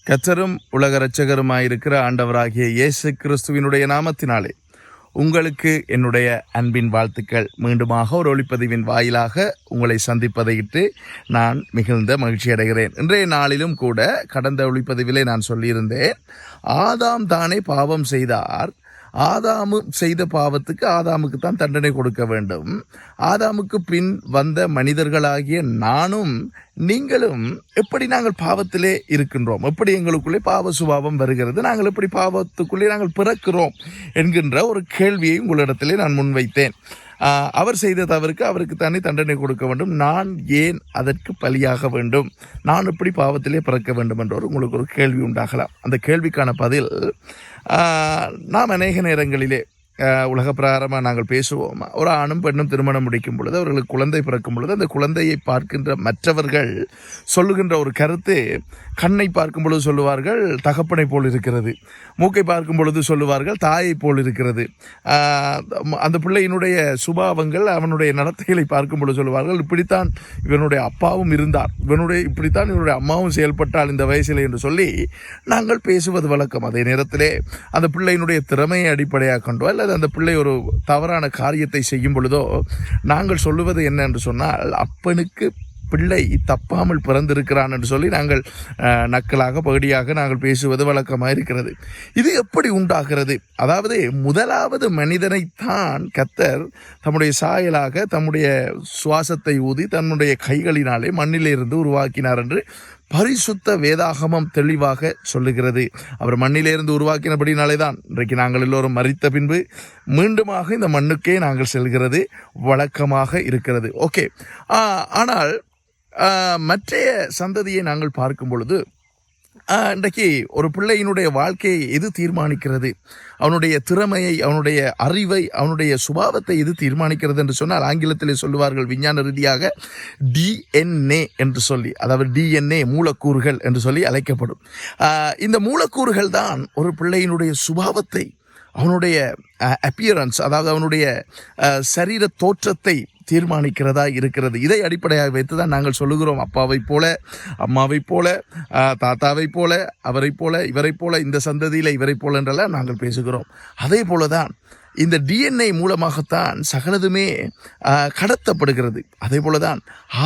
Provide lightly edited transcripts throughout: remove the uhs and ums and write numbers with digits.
கர்த்தரும் உலக இரட்சகருமாயிருக்கிற ஆண்டவராகிய இயேசு கிறிஸ்துவினுடைய நாமத்தினாலே உங்களுக்கு என்னுடைய அன்பின் வாழ்த்துக்கள். மீண்டுமாக ஒரு ஒளிப்பதிவின் வாயிலாக உங்களை சந்திப்பதையிட்டு நான் மிகுந்த மகிழ்ச்சி அடைகிறேன். இன்றைய நாளிலும் கூட கடந்த ஒளிப்பதிவிலே நான் சொல்லியிருந்தேன், ஆதாம் தானே பாவம் செய்தார். ஆதாமு செய்த பாவத்துக்கு ஆதாமுக்கு தான் தண்டனை கொடுக்க வேண்டும். ஆதாமுக்கு பின் வந்த மனிதர்களாகிய நானும் நீங்களும் எப்படி நாங்கள் பாவத்திலே இருக்கின்றோம், எப்படி எங்களுக்குள்ளே பாவ சுபாவம் வருகிறது, நாங்கள் எப்படி பாவத்துக்குள்ளே நாங்கள் பிறக்கிறோம் என்கின்ற ஒரு கேள்வியை உங்களிடத்திலே நான் முன்வைத்தேன். அவர் செய்த தவறுக்கு அவருக்கு தானே தண்டனை கொடுக்க வேண்டும், நான் ஏன் அதற்கு பலியாக வேண்டும், நான் எப்படி பாவத்திலே பிறக்க வேண்டும் என்ற உங்களுக்கு ஒரு கேள்வி உண்டாகலாம். அந்த கேள்விக்கான பதில், நாம் அநேக நேரங்களிலே உலக பிரகாரமாக நாங்கள் பேசுவோம். ஒரு ஆணும் பெண்ணும் திருமணம் முடிக்கும் பொழுது, அவர்களுக்கு குழந்தை பிறக்கும் பொழுது, அந்த குழந்தையை பார்க்கின்ற மற்றவர்கள் சொல்லுகின்ற ஒரு கருத்து, கண்ணை பார்க்கும் பொழுது சொல்லுவார்கள் தகப்பனை போல் இருக்கிறது, மூக்கை பார்க்கும் பொழுது சொல்லுவார்கள் தாயை போல் இருக்கிறது, அந்த பிள்ளையினுடைய சுபாவங்கள் அவனுடைய நடத்தைகளை பார்க்கும் பொழுது சொல்லுவார்கள் இப்படித்தான் இவனுடைய அப்பாவும் இருந்தார், இப்படித்தான் இவனுடைய அம்மாவும் செயல்பட்டால் இந்த வயசில் என்று சொல்லி நாங்கள் பேசுவது வழக்கம். அதே நேரத்திலே அந்த பிள்ளையினுடைய திறமையை அடிப்படையாக கொண்டோ அல்லது அந்த பிள்ளை ஒரு தவறான காரியத்தை செய்யும் பொழுதோ நாங்கள் சொல்லுவது என்ன என்று சொன்னால், அப்பனுக்கு பிள்ளை தப்பாமல் பிறந்திருக்கிறான் என்று சொல்லி நாங்கள் நக்கலாக பகுதியாக நாங்கள் பேசுவது வழக்கமாக இருக்கிறது. இது எப்படி உண்டாகிறது? அதாவது முதலாவது மனிதனைத்தான் கர்த்தர் தம்முடைய சாயலாக தம்முடைய சுவாசத்தை ஊதி தன்னுடைய கைகளினாலே மண்ணிலிருந்து உருவாக்கினார் என்று பரிசுத்த வேதாகமம் தெளிவாக சொல்லுகிறது. அவர் மண்ணிலிருந்து உருவாக்கினபடினாலே தான் இன்றைக்கு நாங்கள் எல்லோரும் மரித்த பின்பு மீண்டுமாக இந்த மண்ணுக்கே நாங்கள் செல்கிறது வழக்கமாக இருக்கிறது. ஓகே, ஆனால் மற்றைய சந்ததியை நாங்கள் பார்க்கும் பொழுது இன்றைக்கு ஒரு பிள்ளையினுடைய வாழ்க்கையை எது தீர்மானிக்கிறது, அவனுடைய திறமையை, அவனுடைய அறிவை, அவனுடைய சுபாவத்தை எது தீர்மானிக்கிறது என்று சொன்னால், ஆங்கிலத்திலே சொல்லுவார்கள் விஞ்ஞான ரீதியாக DNA என்று சொல்லி, அதாவது DNA மூலக்கூறுகள் என்று சொல்லி அழைக்கப்படும். இந்த மூலக்கூறுகள் தான் ஒரு பிள்ளையினுடைய சுபாவத்தை, அவனுடைய அப்பியரன்ஸ், அதாவது அவனுடைய சரீர தோற்றத்தை தீர்மானிக்கிறதா இருக்கிறது. இதை அடிப்படையாக வைத்து தான் நாங்கள் சொல்லுகிறோம், அப்பாவை போல, அம்மாவை போல, தாத்தாவை போல, அவரை போல, இவரை போல, இந்த சந்ததியில் இவரை போல என்றெல்லாம் நாங்கள் பேசுகிறோம். அதே போல தான் இந்த DNA மூலமாகத்தான் சகலதுமே கடத்தப்படுகிறது. அதே போல தான்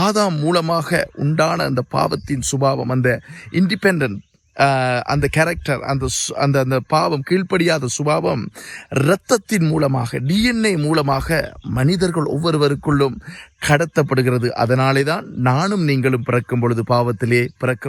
ஆதாம் மூலமாக உண்டான அந்த பாவத்தின் சுபாவம், அந்த இண்டிபெண்டன்ட், அந்த கேரக்டர், அந்த பாவம், கீழ்ப்படியாத சுபாவம் இரத்தத்தின் மூலமாக, DNA மூலமாக மனிதர்கள் ஒவ்வொருவருக்குள்ளும் கடத்தப்படுகிறது. அதனாலே தான் நானும் நீங்களும் பிறக்கும் பொழுது பாவத்திலே பிறக்க